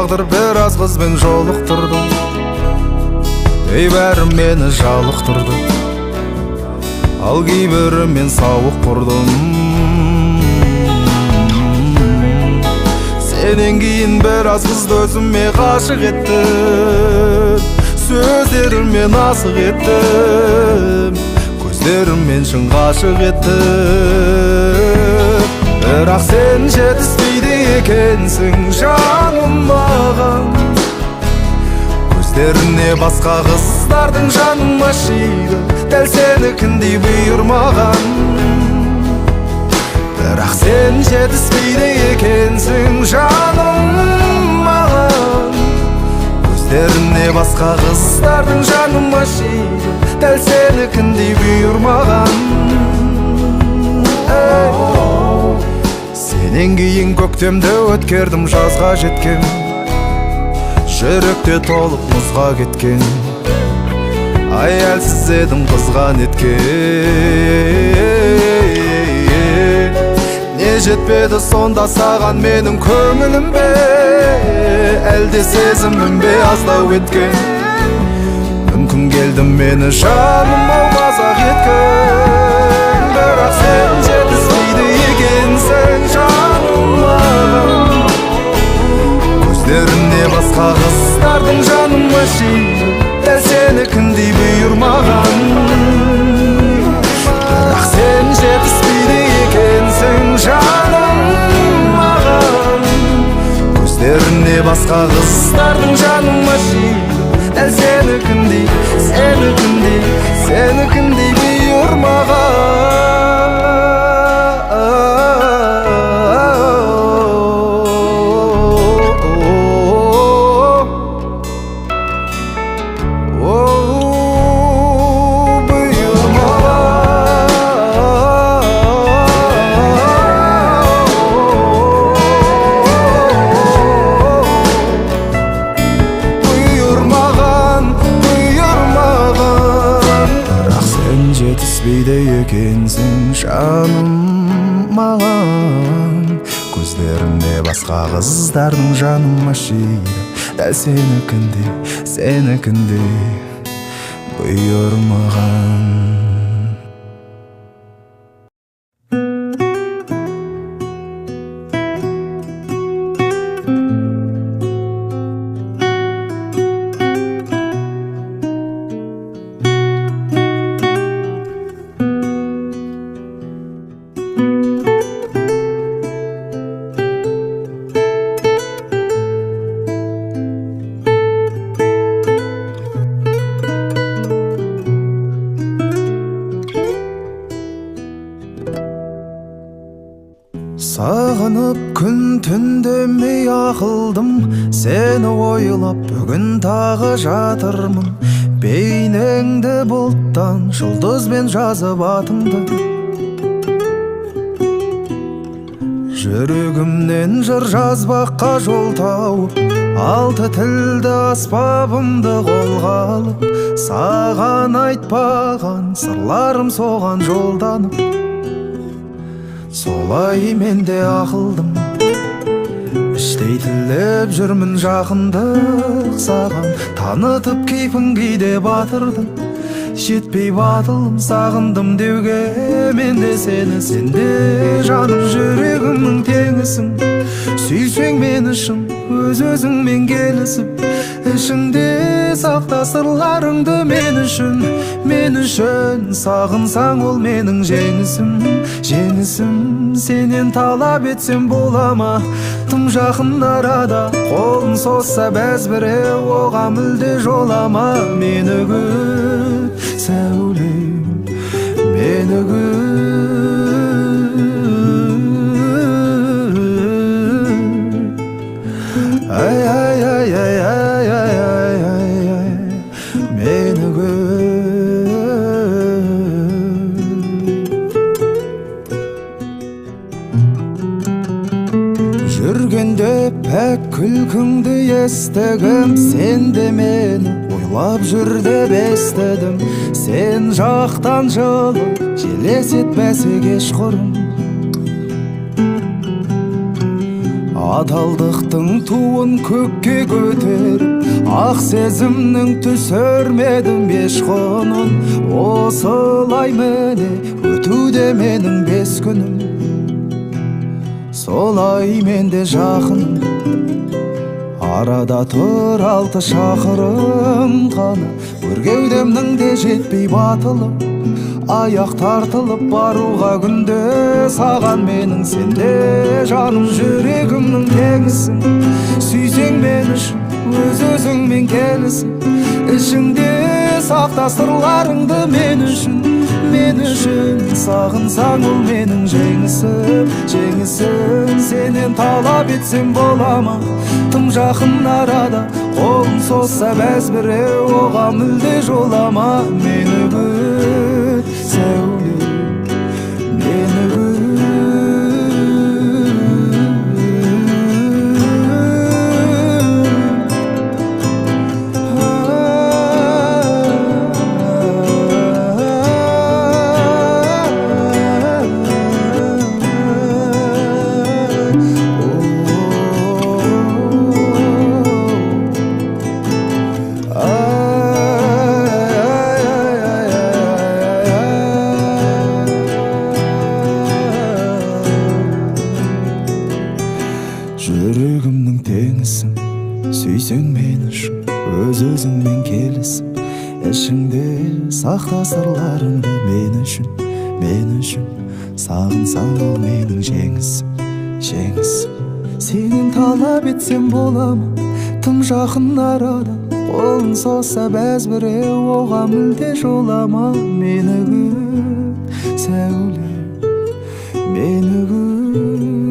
тағдыр бір аз қызбен жолықтырды. Ей бәрі мені жалықтырды, ал кейбірі мен сауық құрдым. Сенен кейін бір аз қызды өзіме ғашық еттім. Сөздеріммен асық еттім, көздеріммен шын ғашық еттім. Бірақ сен жетіспейді екенсің жаным маған. Көздеріне басқа қыздардың жаным ашиды, дәл сенікіндей бұйырмаған. Бірақ сен жетіспейді екенсің жаным маған. Көздеріне басқа қыздардың жаным ашиды, дәл сенікіндей бұйырмаған. Сенен кейін көктемді өткердім, жазға жеткен. Жүректе толып мұзға кеткен. Аялсыз едім қызған еткен. Не жетпеді сонда саған менің көңілім бе? Әлде сезімім бе аздау еткен? Мүмкін келдім мені жаным мазақ еткен. Бірақ сен жетіспейді екенсің жаным маған. Көздеріне басқа қыздардың жаным ашиды, дәл сенікіндей бұйырмаған. Бірақ сен жетіспейді екенсің жаным маған. Көздеріне басқа қыздардың жаным ашиды, дәл сенікіндей, сенікіндей, сенікіндей бұйырмаған. Жетіспейді екенсің жаным маған. Көздерінде басқа қыздардың жаным ашиды, дәл сенікіндей, сенікіндей бұйырмаған. Сағынып күн түндемей ақылдым, сені ойлап бүгін тағы жатырмын. Бейнеңді бұлттан жұлдызбен жазып атыңды. Жүрегімнен жыр жазбаққа жол тауып, алты тілді аспабымды қолға алып, саған айтпаған сырларым соған жолданып. Солай мен де ақылдым, іштей тілеп жүрмін жақындық саған. Танытып кейпін кейде батырдым, жетпей батылым сағындым деуге. Мен де сені, сен де жаным жүрегімнің теңісің. Сүйсең мені шын өз-өзіңмен келісіп, ішіңде сақта сырларыңды мен үшін. Мен үшін сағынсаң ол менің жеңісім. Жеңісім сенен талап етсем бола ма? Тым жақын арада қолын созса бәзбіреу, оған мүлде жолама. Мені күт сәулем, мені күт. Ай, ай, ай, ай, ай, ай, ай, ай, ай, мені жүргенде пәк күлкіңді естігім. Сен де мені ойлап жүр деп естідім. Сен жақтан жылы желес етпәсе кешқұрым. адалдықтың туын көкке көтеріп, ақ сезімнің түсірмедім еш құнын. Осылай міне өтуде менің 5 күнім, солай менде жақын. Арада тұр 6 шақырым ғана, бір кеудемнің де жетпей батылы. Аяқ тартылып баруға күнде саған менің, сенде жаным жүрегімнің теңісің. Сүйсең мен үшін өз-өзіңмен келісің, ішіңде сақта сырларыңды мен үшін. Сағынсаң ол менің жеңісім. Сенен талап етсем бола ма? Тым жақын арада қолын созса бәзбіреу, оған мүлде жолама. Мені күт сәуле, мені күт. Жүрегімнің теңісің, сүйсең мен үшін өз-өзіңмен келісің, ішіңде сақта сырларыңды мен үшін. Сағынсаң ол менің жеңісім. Сенен талап етсем бола ма? Тым жақын арада қолын созса бәзбіреу, оған мүлде жолама. Мені күт сәуле, мені күт.